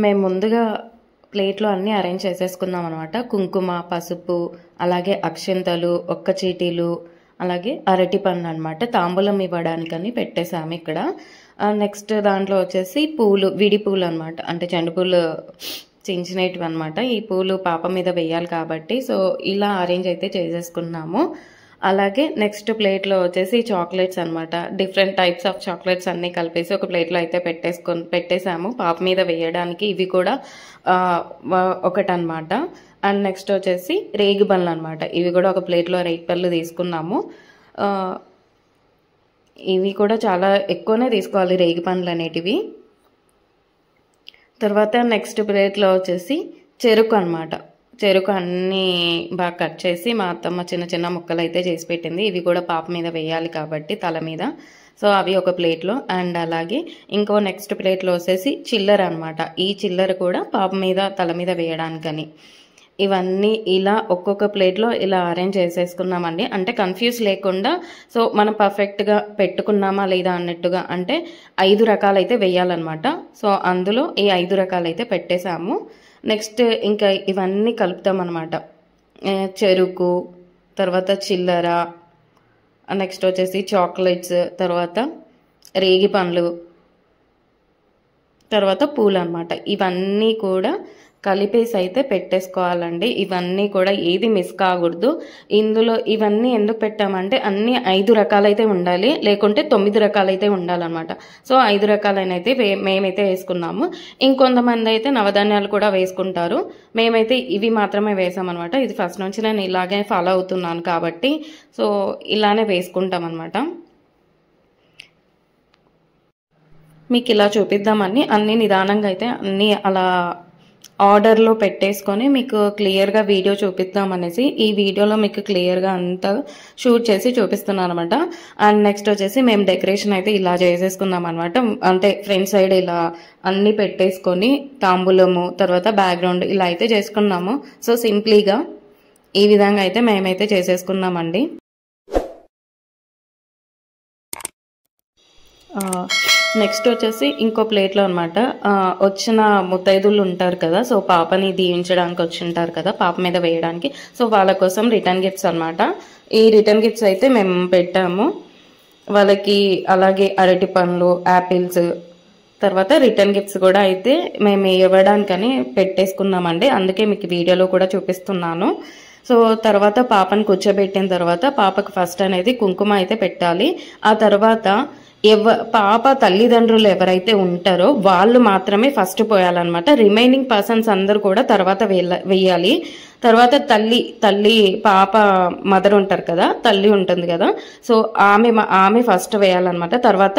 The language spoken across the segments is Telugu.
మేము ముందుగా ప్లేట్లో అన్నీ అరేంజ్ చేసేసుకున్నాం అనమాట. కుంకుమ, పసుపు, అలాగే అక్షింతలు, ఒక్క చీటీలు, అలాగే అరటి పండ్లు అనమాట. తాంబూలం ఇవ్వడానికని పెట్టేసాము ఇక్కడ. నెక్స్ట్ దాంట్లో వచ్చేసి పూలు, విడి పూలు అనమాట, అంటే చెండు పూలు చించినవి అనమాట. ఈ పూలు పాప మీద వేయాలి కాబట్టి సో ఇలా అరేంజ్ అయితే చేసేసుకున్నాము. అలాగే నెక్స్ట్ ప్లేట్లో వచ్చేసి చాక్లెట్స్ అనమాట. డిఫరెంట్ టైప్స్ ఆఫ్ చాక్లెట్స్ అన్నీ కలిపేసి ఒక ప్లేట్లో అయితే పెట్టేసాము పాప మీద వేయడానికి. ఇవి కూడా ఒకటనమాట. అండ్ నెక్స్ట్ వచ్చేసి రేగి పళ్ళు అనమాట. ఇవి కూడా ఒక ప్లేట్లో రేగి పళ్ళు తీసుకున్నాము. ఇవి కూడా చాలా ఎక్కువనే తీసుకోవాలి రేగి పండ్లు అనేటివి. తర్వాత నెక్స్ట్ ప్లేట్లో వచ్చేసి చెరుకు అనమాట. చెరుకు అన్నీ బాగా కట్ చేసి మా అత్తమ్మ చిన్న చిన్న ముక్కలు అయితే చేసి పెట్టింది. ఇవి కూడా పాప మీద వేయాలి కాబట్టి తల మీద. సో అవి ఒక ప్లేట్లో. అండ్ అలాగే ఇంకో నెక్స్ట్ ప్లేట్లో వచ్చేసి చిల్లర అనమాట. ఈ చిల్లర కూడా పాప మీద తల మీద వేయడానికని. ఇవన్నీ ఇలా ఒక్కొక్క ప్లేట్లో ఇలా అరేంజ్ చేసేసుకున్నామండి. అంటే కన్ఫ్యూజ్ లేకుండా సో మనం పర్ఫెక్ట్గా పెట్టుకున్నామా లేదా అన్నట్టుగా. అంటే 5 రకాలైతే వేయాలన్నమాట. సో అందులో ఈ 5 రకాలైతే పెట్టేశాము. నెక్స్ట్ ఇంకా ఇవన్నీ కలుపుతామన్నమాట. చెరుకు, తర్వాత చిల్లర, నెక్స్ట్ వచ్చేసి చాక్లెట్స్, తర్వాత రేగి పండ్లు, తర్వాత పూలు అనమాట. ఇవన్నీ కూడా కలిపేసి అయితే పెట్టేసుకోవాలండి. ఇవన్నీ కూడా ఏది మిస్ కాకూడదు. ఇందులో ఇవన్నీ ఎందుకు పెట్టామంటే అన్ని 5 రకాలైతే ఉండాలి, లేకుంటే 9 రకాలైతే ఉండాలన్నమాట. సో 5 రకాలైనైతే మేమైతే వేసుకున్నాము. ఇంకొంతమంది అయితే నవధాన్యాలు కూడా వేసుకుంటారు. మేమైతే ఇవి మాత్రమే వేసామన్నమాట. ఇది ఫస్ట్ నుంచి నేను ఇలాగే ఫాలో అవుతున్నాను కాబట్టి సో ఇలానే వేసుకుంటాం అనమాట. మీకు ఇలా చూపిద్దామని అన్ని నిదానంగా అయితే అన్నీ అలా ఆర్డర్లో పెట్టేసుకొని మీకు క్లియర్గా వీడియో చూపిద్దామనేసి ఈ వీడియోలో మీకు క్లియర్గా అంతా షూట్ చేసి చూపిస్తున్నాను అనమాట. అండ్ నెక్స్ట్ వచ్చేసి మేము డెకరేషన్ అయితే ఇలా చేసేసుకున్నాం అనమాట. అంటే ఫ్రంట్ సైడ్ ఇలా అన్నీ పెట్టేసుకొని తాంబూలము, తర్వాత బ్యాక్గ్రౌండ్ ఇలా అయితే చేసుకున్నాము. సో సింప్లీగా ఈ విధంగా అయితే మేమైతే చేసేసుకున్నామండి. నెక్స్ట్ వచ్చేసి ఇంకో ప్లేట్లో అనమాట. వచ్చిన ముత్తైదులు ఉంటారు కదా, సో పాపని దీవించడానికి వచ్చి ఉంటారు కదా పాప మీద వేయడానికి. సో వాళ్ళ కోసం రిటర్న్ గిఫ్ట్స్ అనమాట. ఈ రిటర్న్ గిఫ్ట్స్ అయితే మేము పెట్టాము వాళ్ళకి. అలాగే అరటి పండ్లు, యాపిల్స్, తర్వాత రిటర్న్ గిఫ్ట్స్ కూడా అయితే మేము ఇవ్వడానికని పెట్టేసుకున్నామండి. అందుకే మీకు వీడియోలో కూడా చూపిస్తున్నాను. సో తర్వాత పాపను కూర్చోబెట్టిన తర్వాత పాపకు ఫస్ట్ అనేది కుంకుమ అయితే పెట్టాలి. ఆ తర్వాత పాప తల్లిదండ్రులు ఎవరైతే ఉంటారో వాళ్ళు మాత్రమే ఫస్ట్ పోయాలన్నమాట. రిమైనింగ్ పర్సన్స్ అందరూ కూడా తర్వాత వేయాలి. తర్వాత తల్లి పాప మదర్ ఉంటారు కదా, తల్లి ఉంటుంది కదా, సో ఆమె ఫస్ట్ వేయాలన్నమాట. తర్వాత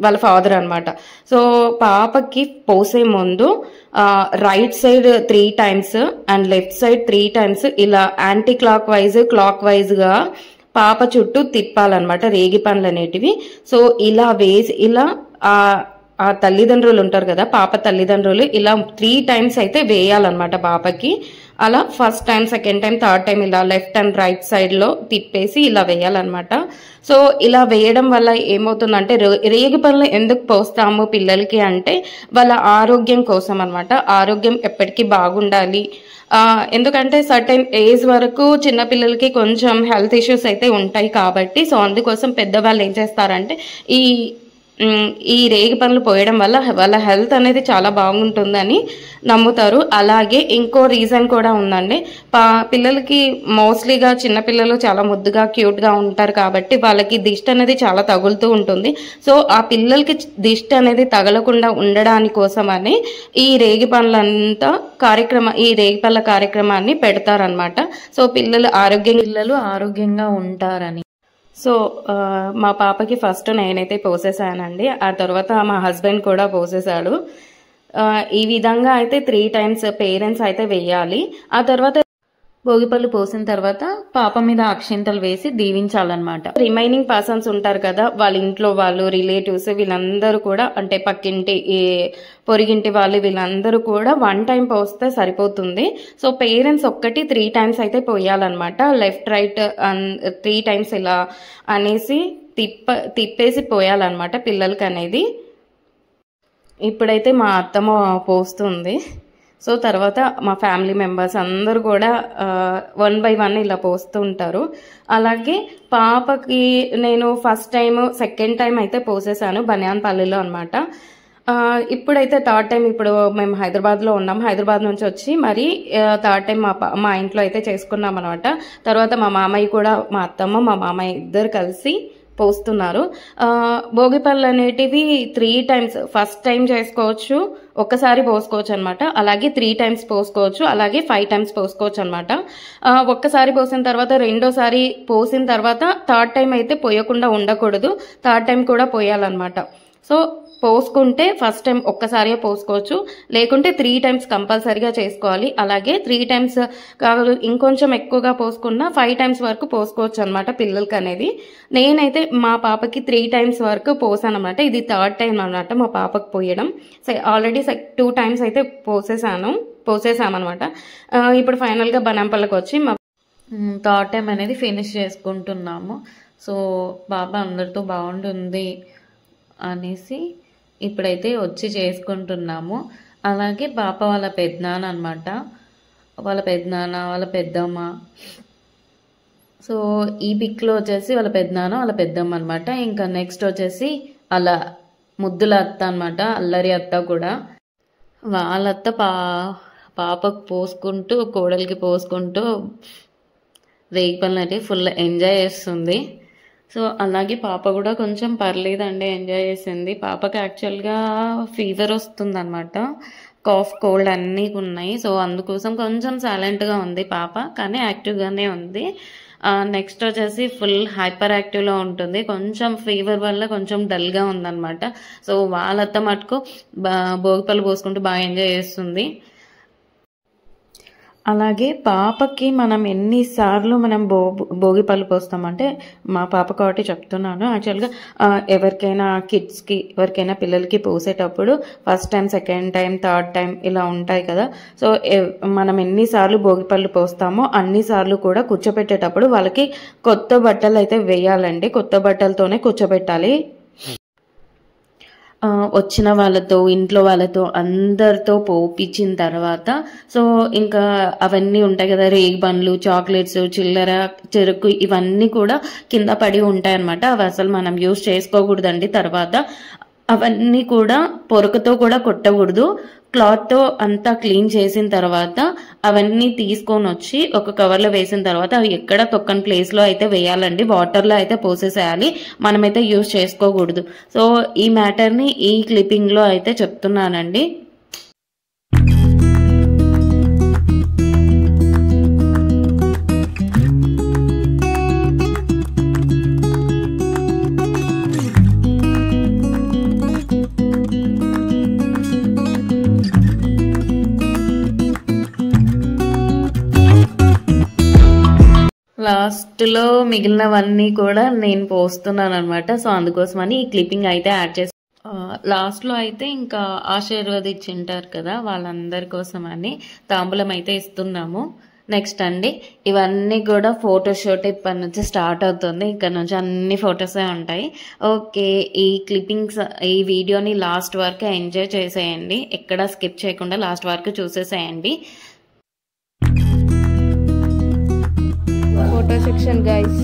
వాళ్ళ ఫాదర్ అనమాట. సో పాపకి పోసే ముందు right side 3 times and left side 3 times ఇలా యాంటీ క్లాక్ వైజ్గా పాప చుట్టూ తిప్పాలన్నమాట రేగి పండ్లు అనేటివి. సో ఇలా వేసి ఇలా ఆ తల్లిదండ్రులు ఉంటారు కదా, పాప తల్లిదండ్రులు ఇలా 3 times అయితే వేయాలన్నమాట పాపకి. అలా first time, second time, third time ఇలా లెఫ్ట్ అండ్ రైట్ సైడ్ లో తిప్పేసి ఇలా వేయాలన్నమాట. సో ఇలా వేయడం వల్ల ఏమవుతుందంటే రేగి పండ్లు ఎందుకు పోస్తాము పిల్లలకి అంటే వాళ్ళ ఆరోగ్యం కోసం అనమాట. ఆరోగ్యం ఎప్పటికీ బాగుండాలి. ఎందుకంటే సర్టెన్ ఏజ్ వరకు చిన్నపిల్లలకి కొంచెం హెల్త్ ఇష్యూస్ అయితే ఉంటాయి కాబట్టి సో అందుకోసం పెద్దవాళ్ళు ఏం చేస్తారంటే ఈ రేగి పండ్లు పోయడం వల్ల వాళ్ళ హెల్త్ అనేది చాలా బాగుంటుందని నమ్ముతారు. అలాగే ఇంకో రీజన్ కూడా ఉందండి. పిల్లలకి మోస్ట్లీగా చిన్నపిల్లలు చాలా ముద్దుగా క్యూట్గా ఉంటారు కాబట్టి వాళ్ళకి దిష్టి అనేది చాలా తగులుతూ ఉంటుంది. సో ఆ పిల్లలకి దిష్టి అనేది తగలకుండా ఉండడాని కోసమని ఈ రేగి పండ్లంతా ఈ రేగి పళ్ళ కార్యక్రమాన్ని పెడతారనమాట. సో పిల్లలు ఆరోగ్యంగా ఉంటారని. సో మా పాపకి ఫస్ట్ నేనైతే పోసేసానండి. ఆ తర్వాత మా హస్బెండ్ కూడా పోసేసాడు. ఈ విధంగా అయితే 3 times పేరెంట్స్ అయితే వేయాలి. ఆ తర్వాత భోగిపళ్ళు పోసిన తర్వాత పాప మీద అక్షింతలు వేసి దీవించాలన్నమాట. రిమైనింగ్ పర్సన్స్ ఉంటారు కదా, వాళ్ళ ఇంట్లో వాళ్ళు, రిలేటివ్స్, వీళ్ళందరూ కూడా అంటే పక్కింటి, పొరిగింటి వాళ్ళు, వీళ్ళందరూ కూడా 1 time పోస్తే సరిపోతుంది. సో పేరెంట్స్ ఒక్కటి 3 times అయితే పోయాలన్నమాట. లెఫ్ట్ రైట్ 3 times ఇలా అనేసి తిప్పేసి పోయాలన్నమాట పిల్లలకి అనేది. ఇప్పుడైతే మా అత్తమ్మ పోస్తుంది. సో తర్వాత మా ఫ్యామిలీ మెంబర్స్ అందరూ కూడా 1 by 1 ఇలా పోస్తూ ఉంటారు. అలాగే పాపకి నేను ఫస్ట్ టైం సెకండ్ టైం అయితే పోసేసాను బనియాన్పల్లిలో అనమాట. ఇప్పుడైతే థర్డ్ టైం, ఇప్పుడు మేము హైదరాబాద్లో ఉన్నాం. హైదరాబాద్ నుంచి వచ్చి మరి థర్డ్ టైం మా ఇంట్లో అయితే చేసుకున్నాం అనమాట. తర్వాత మా మామయ్య కూడా, మా అత్తమ్మ మా మామయ్య ఇద్దరు కలిసి పోస్తున్నారు. భోగిపళ్ళు అనేటివి 3 times, ఫస్ట్ టైం చేసుకోవచ్చు, ఒక్కసారి పోసుకోవచ్చు అనమాట. అలాగే 3 times పోసుకోవచ్చు, అలాగే 5 times పోసుకోవచ్చు అనమాట. ఒక్కసారి పోసిన తర్వాత రెండోసారి పోసిన తర్వాత థర్డ్ టైం అయితే పోయకుండా ఉండకూడదు, థర్డ్ టైం కూడా పోయాలన్నమాట. సో పోసుకుంటే ఫస్ట్ టైం ఒక్కసారి పోసుకోవచ్చు, లేకుంటే 3 times కంపల్సరీగా చేసుకోవాలి. అలాగే 3 times కాదు ఇంకొంచెం ఎక్కువగా పోసుకున్నా 5 times వరకు పోసుకోవచ్చు అనమాట పిల్లలకి అనేది. నేనైతే మా పాపకి 3 times వరకు పోసాను అనమాట. ఇది థర్డ్ టైం అనమాట మా పాపకు పోయడం. ఆల్రెడీ 2 times అయితే పోసేసామన్నమాట. ఇప్పుడు ఫైనల్గా బనాంపల్లికి వచ్చి మా థర్డ్ టైం అనేది ఫినిష్ చేసుకుంటున్నాము. సో పాప అందరితో బాగుంటుంది అనేసి ఇప్పుడైతే వచ్చి చేసుకుంటున్నాము. అలాగే పాప వాళ్ళ పెద్దనాన్న అనమాట, వాళ్ళ పెద్దనాన్న వాళ్ళ పెద్దమ్మ. సో ఈ పిక్లో వచ్చేసి వాళ్ళ పెద్దనాన్న వాళ్ళ పెద్దమ్మ అనమాట. ఇంకా నెక్స్ట్ వచ్చేసి అలా ముద్దుల అత్త అనమాట, అల్లరి అత్త కూడా. వాళ్ళత్త పాపకు పోసుకుంటూ, కోడలికి పోసుకుంటూ రేగిపళ్ళని అయితే ఫుల్ ఎంజాయ్ చేస్తుంది. సో అలాగే పాప కూడా కొంచెం పర్లేదండి, ఎంజాయ్ చేసింది. పాపకి యాక్చువల్గా ఫీవర్ వస్తుంది అనమాట, కాఫ్ కోల్డ్ అన్నీ ఉన్నాయి. సో అందుకోసం కొంచెం సైలెంట్గా ఉంది పాప, కానీ యాక్టివ్గానే ఉంది. నెక్స్ట్ వచ్చేసి ఫుల్ హైపర్ యాక్టివ్లో ఉంటుంది, కొంచెం ఫీవర్ వల్ల కొంచెం డల్గా ఉందన్నమాట. సో వాళ్ళత్త మటుకు భోగిపళ్ళు పోసుకుంటూ బాగా ఎంజాయ్ చేస్తుంది. అలాగే పాపకి మనం ఎన్నిసార్లు మనం భోగిపళ్ళు పోస్తామంటే, మా పాప కాబట్టి చెప్తున్నాను. యాక్చువల్గా ఎవరికైనా కిడ్స్కి, ఎవరికైనా పిల్లలకి పోసేటప్పుడు first time, second time, third time ఇలా ఉంటాయి కదా. సో మనం ఎన్నిసార్లు భోగిపళ్ళు పోస్తామో అన్నిసార్లు కూడా కూర్చోబెట్టేటప్పుడు వాళ్ళకి కొత్త బట్టలు అయితే వేయాలండి, కొత్త బట్టలతోనే కూర్చోబెట్టాలి. వచ్చిన వాళ్ళతో, ఇంట్లో వాళ్ళతో అందరితో పోపించిన తర్వాత సో ఇంకా అవన్నీ ఉంటాయి కదా, రేగి బండ్లు, చాక్లెట్స్, చిల్లర, చెరుకు ఇవన్నీ కూడా కింద పడి ఉంటాయి అన్నమాట. అవి అసలు మనం యూజ్ చేసుకోకూడదండి. తర్వాత అవన్నీ కూడా పొరకతో కూడా కొట్టకూడదు, క్లాత్తో అంతా క్లీన్ చేసిన తర్వాత అవన్నీ తీసుకొని వచ్చి ఒక కవర్లో వేసిన తర్వాత అవి ఎక్కడ తొక్కని ప్లేస్లో అయితే వేయాలండి, వాటర్లో అయితే పోసేసేయాలి, మనమైతే యూజ్ చేసుకోకూడదు. సో ఈ మ్యాటర్ని ఈ క్లిప్పింగ్లో అయితే చెప్తున్నానండి. లాస్ట్లో మిగిలినవన్నీ కూడా నేను పోస్తున్నాను అనమాట. సో అందుకోసమని ఈ క్లిప్పింగ్ అయితే యాడ్ చేసి లాస్ట్లో అయితే ఇంకా ఆశీర్వదించింటారు కదా, వాళ్ళందరి కోసం అని తాంబూలం అయితే ఇస్తున్నాము. నెక్స్ట్ అండి ఇవన్నీ కూడా ఫోటోషూట్ ఇప్పటి నుంచి స్టార్ట్ అవుతుంది, ఇక్కడ నుంచి అన్ని ఫొటోసే ఉంటాయి. ఓకే, ఈ క్లిప్పింగ్స్, ఈ వీడియోని లాస్ట్ వరకు ఎంజాయ్ చేసేయండి, ఎక్కడ స్కిప్ చేయకుండా లాస్ట్ వరకు చూసేసేయండి. Photo section, guys.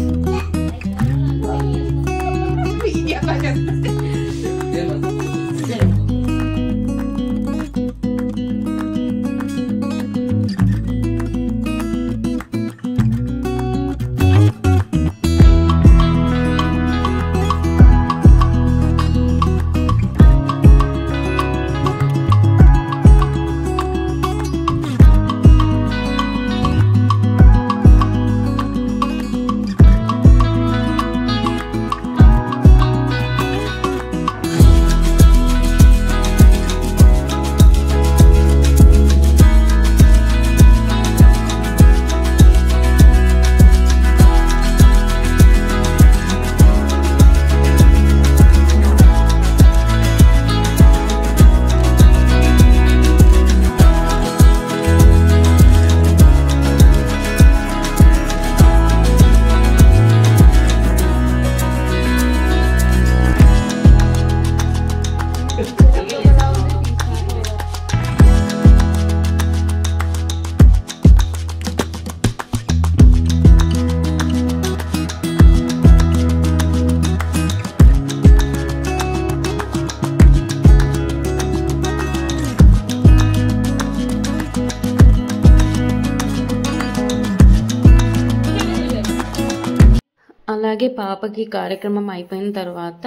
అలాగే పాపకి కార్యక్రమం అయిపోయిన తర్వాత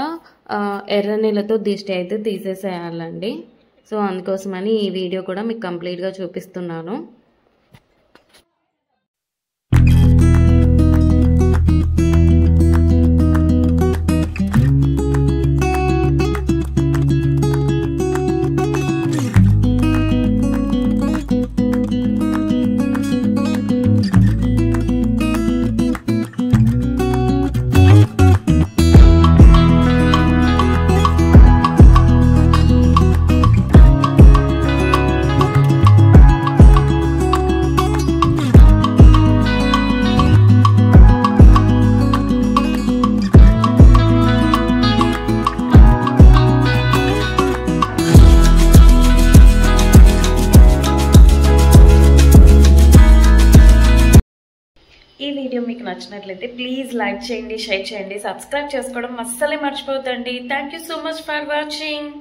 ఎర్ర నీళ్ళతో దిష్టి అయితే తీసేసేయాలండి. సో అందుకోసమని ఈ వీడియో కూడా మీకు కంప్లీట్గా చూపిస్తున్నాను. ఈ వీడియో మీకు నచ్చినట్లయితే ప్లీజ్ లైక్ చేయండి, షేర్ చేయండి, సబ్స్క్రైబ్ చేసుకోవడం అస్సలే మర్చిపోవద్దండి. Thank you so much for watching.